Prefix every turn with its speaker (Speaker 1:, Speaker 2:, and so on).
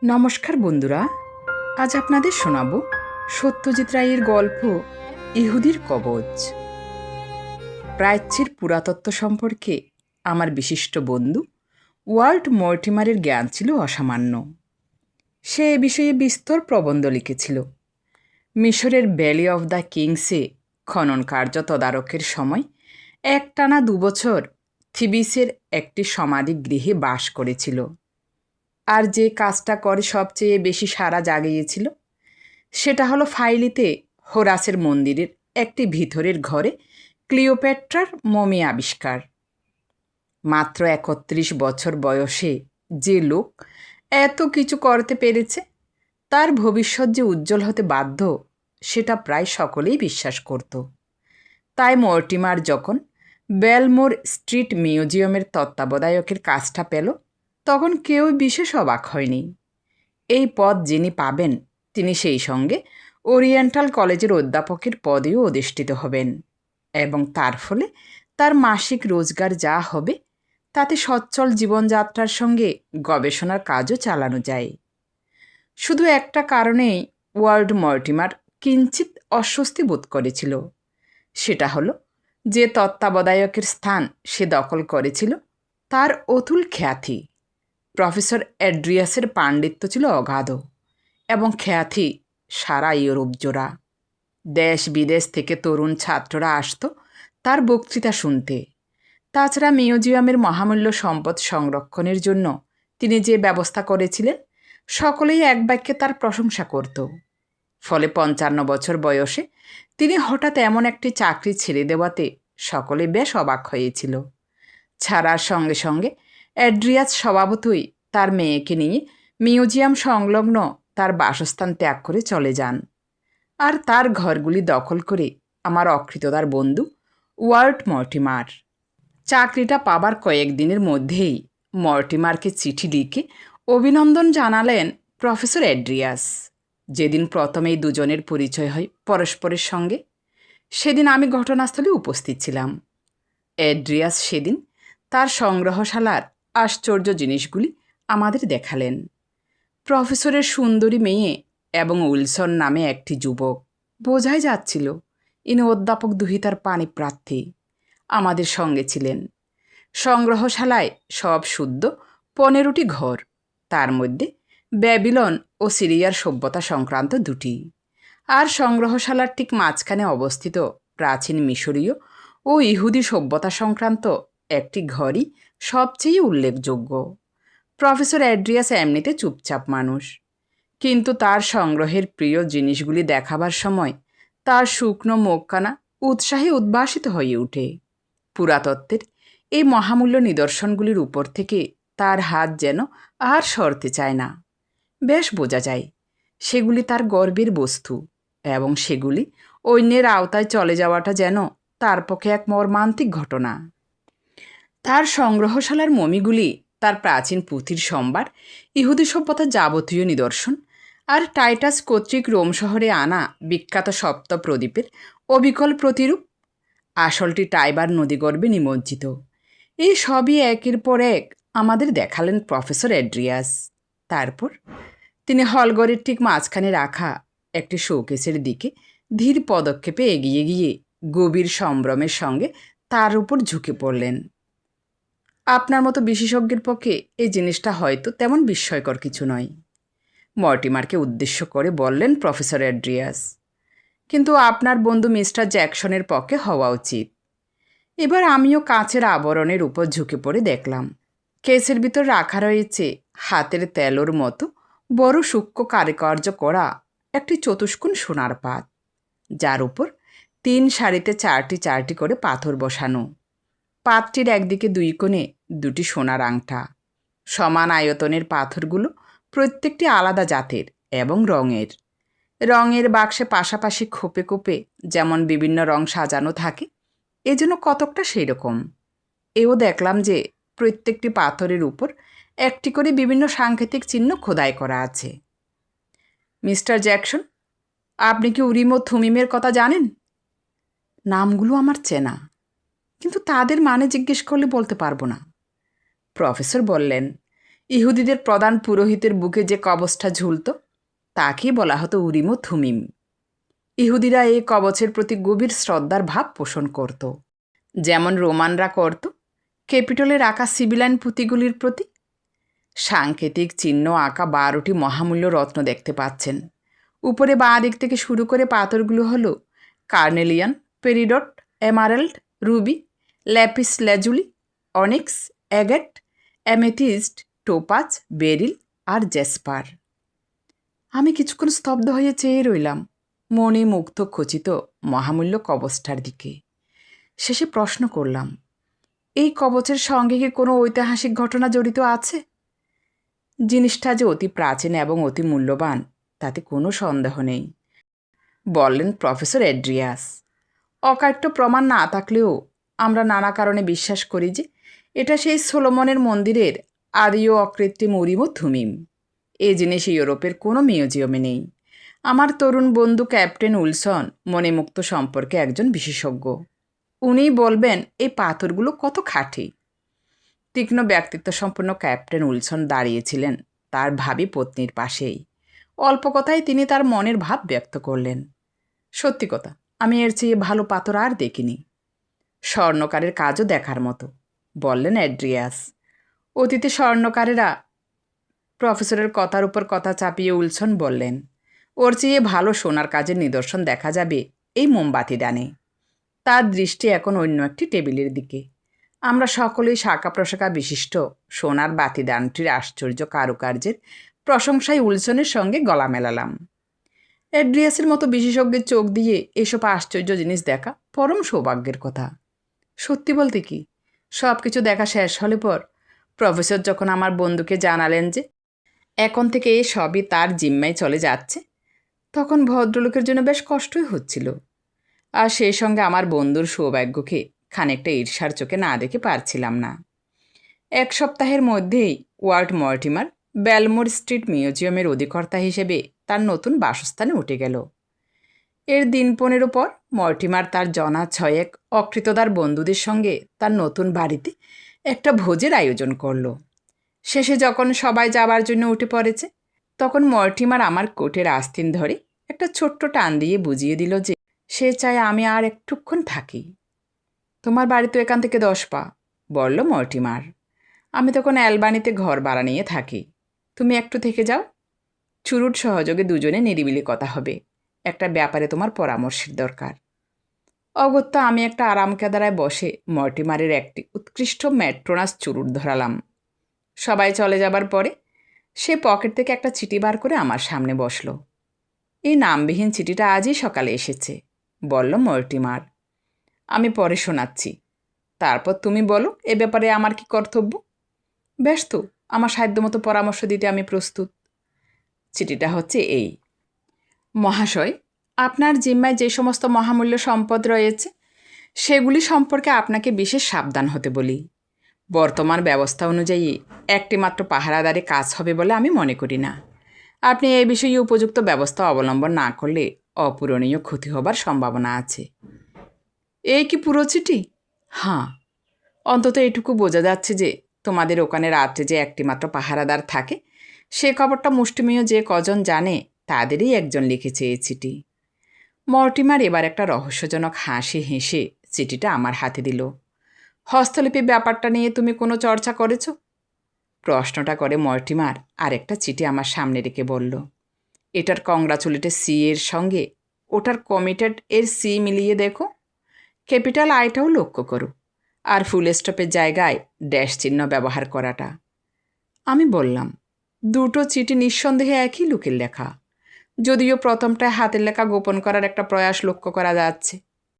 Speaker 1: নমস্কার বন্ধুরা, আজ আপনাদের শোনাব সত্যজিৎ রায়ের গল্প ইহুদির কবচ। প্রাচ্যের পুরাতত্ত্ব সম্পর্কে আমার বিশিষ্ট বন্ধু ওয়াল্ট মর্টিমারের জ্ঞান ছিল অসামান্য। সে এ বিষয়ে বিস্তর প্রবন্ধ লিখেছিল। মিশরের ভ্যালি অফ দ্য কিংসে খনন কার্য তদারকের সময় একটানা 2 বছর থিবিসের একটি সমাধি গৃহে বাস করেছিল। আর যে কাজটা করে সবচেয়ে বেশি সাড়া জাগিয়েছিল সেটা হলো ফাইলিতে হোরাসের মন্দিরের একটি ভিতরের ঘরে ক্লিওপেট্রার মমি আবিষ্কার। মাত্র 31 বছর বয়সে যে লোক এত কিছু করতে পেরেছে তার ভবিষ্যৎ যে উজ্জ্বল হতে বাধ্য সেটা প্রায় সকলেই বিশ্বাস করত। তাই মর্টিমার যখন বেলমোর স্ট্রিট মিউজিয়ামের তত্ত্বাবধায়কের কাজটা পেল তখন কেউ বিশেষ অবাক হয়নি। এই পদ যিনি পাবেন তিনি সেই সঙ্গে ওরিয়েন্টাল কলেজের অধ্যাপকের পদেও অধিষ্ঠিত হবেন এবং তার ফলে তার মাসিক রোজগার যা হবে তাতে সচ্ছল জীবনযাত্রার সঙ্গে গবেষণার কাজও চালানো যায়। শুধু একটা কারণেই ওয়ার্ল্ড মর্টিমার কিঞ্চিত অস্বস্তি বোধ করেছিল। সেটা হলো যে তত্ত্বাবধায়কের স্থান সে দখল করেছিল তার অতুল খ্যাতি। প্রফেসর অ্যাড্রিয়াসের পাণ্ডিত্য ছিল অগাধ এবং খ্যাতি সারা ইউরোপ জোড়া। দেশ বিদেশ থেকে তরুণ ছাত্ররা আসত তার বক্তৃতা শুনতে। তাছাড়া মিউজিয়ামের মহামূল্য সম্পদ সংরক্ষণের জন্য তিনি যে ব্যবস্থা করেছিলেন সকলেই এক বাক্যে তার প্রশংসা করত। ফলে 55 বছর বয়সে তিনি হঠাৎ এমন একটি চাকরি ছেড়ে দেওয়াতে সকলে বেশ অবাক হয়েছিল। ছাড়ার সঙ্গে সঙ্গে অ্যাড্রিয়াস স্বভাবতই তার মেয়েকে নিয়ে মিউজিয়াম সংলগ্ন তার বাসস্থান ত্যাগ করে চলে যান। আর তার ঘরগুলি দখল করে আমার অকৃতদার বন্ধু ওয়াল্ট মর্টিমার। চাকরিটা পাবার কয়েকদিনের মধ্যেই মর্টিমারকে চিঠি লিখে অভিনন্দন জানালেন প্রফেসর অ্যাড্রিয়াস। যেদিন প্রথমেই দুজনের পরিচয় হয় পরস্পরের সঙ্গে সেদিন আমি ঘটনাস্থলে উপস্থিত ছিলাম। অ্যাড্রিয়াস সেদিন তার সংগ্রহশালার আশ্চর্য জিনিসগুলি আমাদের দেখালেন। প্রফেসরের সুন্দরী মেয়ে এবং উইলসন নামে একটি যুবক, বোঝাই যাচ্ছিল ইনি অধ্যাপক দুহিতার পাণিপ্রার্থী, আমাদের সঙ্গে ছিলেন। সংগ্রহশালায় সব শুদ্ধ 15টি ঘর, তার মধ্যে ব্যাবিলন ও সিরিয়ার সভ্যতা সংক্রান্ত 2টি, আর সংগ্রহশালার ঠিক মাঝখানে অবস্থিত প্রাচীন মিশরীয় ও ইহুদি সভ্যতা সংক্রান্ত একটি ঘরই সবচেয়ে উল্লেখযোগ্য। প্রফেসর অ্যাড্রিয়াস এমনিতে চুপচাপ মানুষ, কিন্তু তার সংগ্রহের প্রিয় জিনিসগুলি দেখাবার সময় তার শুকনো মুখখানা উৎসাহে উদ্ভাসিত হয়ে ওঠে। পুরাতত্ত্বের এই মহামূল্য নিদর্শনগুলির উপর থেকে তার হাত যেন আর সরতে চায় না। বেশ বোঝা যায় সেগুলি তার গর্বের বস্তু এবং সেগুলি অন্যের আওতায় চলে যাওয়াটা যেন তার পক্ষে এক মর্মান্তিক ঘটনা। তার সংগ্রহশালার মমিগুলি তার প্রাচীন পুঁথির সম্ভার, ইহুদি সভ্যতার যাবতীয় নিদর্শন আর টাইটাস কর্তৃক রোম শহরে আনা বিখ্যাত সপ্ত প্রদীপের অবিকল প্রতিরূপ। আসলটি টাইবার নদীগর্ভে নিমজ্জিত। এই সবই একের পর এক আমাদের দেখালেন প্রফেসর অ্যাড্রিয়াস। তারপর তিনি হলঘরের ঠিক মাঝখানে রাখা একটি শোকেসের দিকে ধীর পদক্ষেপে এগিয়ে গিয়ে গভীর সম্ভ্রমের সঙ্গে তার উপর ঝুঁকে পড়লেন। আপনার মতো বিশেষজ্ঞের পক্ষে এই জিনিসটা হয়তো তেমন বিস্ময়কর কিছু নয়, মর্টিমারকে উদ্দেশ্য করে বললেন প্রফেসর অ্যাড্রিয়াস, কিন্তু আপনার বন্ধু মিস্টার জ্যাকসনের পক্ষে হওয়া উচিত। এবার আমিও কাঁচের আবরণের উপর ঝুঁকে পড়ে দেখলাম কেসের ভিতর রাখা রয়েছে হাতের তেলোর মতো বড় সূক্ষ্ম কারুকার্য করা একটি চতুষ্কোণ সোনার পাত, যার উপর 3 সারিতে 4টি করে পাথর বসানো। পাতটির একদিকে 2 কোণে 2টি সোনার আংটা। সমান আয়তনের পাথরগুলো প্রত্যেকটি আলাদা জাতের এবং রঙের। রঙের বাক্সে পাশাপাশি খোপে খোপে যেমন বিভিন্ন রং সাজানো থাকে, এজন্য কতকটা সেই রকম। এও দেখলাম যে প্রত্যেকটি পাথরের উপর একটি করে বিভিন্ন সাংকেতিক চিহ্ন খোদাই করা আছে। মিস্টার জ্যাকসন, আপনি কি উরিম ও থুমিমের কথা জানেন? নামগুলো আমার চেনা, কিন্তু তাদের মানে জিজ্ঞেস করলে বলতে পারবো না। প্রফেসর বললেন, ইহুদিদের প্রধান পুরোহিতের বুকে যে কবচটা ঝুলত তাকেই বলা হতো উরিম ও থুমিম। ইহুদিরা এই কবচের প্রতি গভীর শ্রদ্ধার ভাব পোষণ করত, যেমন রোমানরা করত ক্যাপিটলের আঁকা সিভিলাইন পুঁতিগুলির প্রতি। সাংকেতিক চিহ্ন আঁকা 12টি মহামূল্য রত্ন দেখতে পাচ্ছেন। উপরে বাঁ দিক থেকে শুরু করে পাথরগুলো হলো carnelian, peridot, emerald, ruby, lapis lazuli, onyx, agate, amethyst, topaz, beryl আর জেসপার। আমি কিছুক্ষণ স্তব্ধ হয়ে চেয়ে রইলাম মণি মুগ্ধ খচিত মহামূল্য কবচটার দিকে। শেষে প্রশ্ন করলাম, এই কবচের সঙ্গে কি কোনো ঐতিহাসিক ঘটনা জড়িত আছে? জিনিসটা যে অতি প্রাচীন এবং অতি মূল্যবান তাতে কোনো সন্দেহ নেই, বললেন প্রফেসর এড্রিয়াস। অকাট্য প্রমাণ না থাকলেও আমরা নানা কারণে বিশ্বাস করি যে এটা সেই সোলোমনের মন্দিরের আদি ও অকৃত্রিম উরিম ও থুমিম। এই জিনিস ইউরোপের কোনো মিউজিয়ামে নেই। আমার তরুণ বন্ধু ক্যাপ্টেন উইলসন মণিমুক্ত সম্পর্কে একজন বিশেষজ্ঞ। উনিই বলবেন এই পাথরগুলো কত খাঁটি। তীক্ষ্ণ ব্যক্তিত্ব সম্পন্ন ক্যাপ্টেন উইলসন দাঁড়িয়েছিলেন তার ভাবী পত্নীর পাশেই। অল্প কথায় তিনি তার মনের ভাব ব্যক্ত করলেন। সত্যি কথা, আমি এর চেয়ে ভালো পাথর আর দেখিনি। স্বর্ণকারের কাজও দেখার মতো, বললেন অ্যাড্রিয়াস। অতীতে স্বর্ণকারেরা, প্রফেসরের কথার উপর কথা চাপিয়ে উইলসন বললেন, ওর চেয়ে ভালো সোনার কাজের নিদর্শন দেখা যাবে এই মোমবাতি দানে। তার দৃষ্টি এখন অন্য একটি টেবিলের দিকে। আমরা সকলেই শাখা প্রশাখা বিশিষ্ট সোনার বাতিদানটির আশ্চর্য কারুকার্যের প্রশংসায় উইলসনের সঙ্গে গলা মেলালাম। অ্যাড্রিয়াসের মতো বিশেষজ্ঞের চোখ দিয়ে এসব আশ্চর্য জিনিস দেখা পরম সৌভাগ্যের কথা। সত্যি বলতে কি, সব কিছু দেখা শেষ হলে পর প্রফেসর যখন আমার বন্ধুকে জানালেন যে এখন থেকে এই সবই তার জিম্মায় চলে যাচ্ছে, তখন ভদ্রলোকের জন্য বেশ কষ্টই হচ্ছিল। আর সেই সঙ্গে আমার বন্ধুর সৌভাগ্যকে খানিকটা ঈর্ষার চোখে না দেখে পারছিলাম না। 1 সপ্তাহের মধ্যেই ওয়াল্ট মর্টিমার বেলমোর স্ট্রিট মিউজিয়ামের অধিকর্তা হিসেবে তার নতুন বাসস্থানে উঠে গেল। এর দিন 15 পর মর্টিমার তার জনা 6 অকৃতদার বন্ধুদের সঙ্গে তার নতুন বাড়িতে একটা ভোজের আয়োজন করল। শেষে যখন সবাই যাবার জন্য উঠে পড়েছে, তখন মর্টিমার আমার কোটের আস্তিন ধরে একটা ছোট্ট টান দিয়ে বুঝিয়ে দিল যে সে চায় আমি আর একটুক্ষণ থাকি। তোমার বাড়ি তো এখান থেকে 10 পা, বলল মর্টিমার। আমি তখন অ্যালবানিতে ঘর ভাড়া নিয়ে থাকি। তুমি একটু থেকে যাও। চুরুট সহযোগে দুজনে নিরিবিলি কথা হবে। একটা ব্যাপারে তোমার পরামর্শের দরকার। অগত্যা আমি একটা আরাম কেদারায় বসে মর্টিমারের একটি উৎকৃষ্ট ম্যাট্রোনাস চুরুট ধরালাম। সবাই চলে যাবার পরে সে পকেট থেকে একটা চিঠি বার করে আমার সামনে বসল। এই নামবিহীন চিঠিটা আজই সকালে এসেছে, বলল মর্টিমার। আমি পরে শোনাচ্ছি, তারপর তুমি বলো এ ব্যাপারে আমার কি কর্তব্য। বেশ তো, আমার সাধ্যমতো পরামর্শ দিতে আমি প্রস্তুত। চিঠিটা হচ্ছে এই: মহাশয়, আপনার জিম্মায় যে সমস্ত মহামূল্য সম্পদ রয়েছে সেগুলি সম্পর্কে আপনাকে বিশেষ সাবধান হতে বলি। বর্তমান ব্যবস্থা অনুযায়ী একটি মাত্র পাহারাদারে কাজ হবে বলে আমি মনে করি না। আপনি এই বিষয়ে উপযুক্ত ব্যবস্থা অবলম্বন না করলে অপূরণীয় ক্ষতি হবার সম্ভাবনা আছে। এই কি পুরো চিঠি? হ্যাঁ, অন্তত এটুকু বোঝা যাচ্ছে যে তোমাদের ওখানে রাত্রে যে একটি মাত্র পাহারাদার থাকে সে খবরটা মুষ্টিমেয় যে কজন জানে তাদেরই একজন লিখেছে এই চিঠি। মর্টিমার এবার একটা রহস্যজনক হাসি হেসে চিঠিটা আমার হাতে দিল। হস্তলিপি ব্যাপারটা নিয়ে তুমি কোনো চর্চা করেছ? প্রশ্নটা করে মর্টিমার আরেকটা চিঠি আমার সামনে রেখে বলল, এটার কংগ্রাচুলেটেড সি এর সঙ্গে ওটার কমিটেড এর সি মিলিয়ে দেখো। ক্যাপিটাল আইটাও লক্ষ্য করো, আর ফুল স্টপের জায়গায় ড্যাশ চিহ্ন ব্যবহার করাটা। আমি বললাম, দুটো চিঠি নিঃসন্দেহে একই লোকের লেখা, যদিও প্রথমটায় হাতের লেখা গোপন করার একটা প্রয়াস লক্ষ্য করা যাচ্ছে।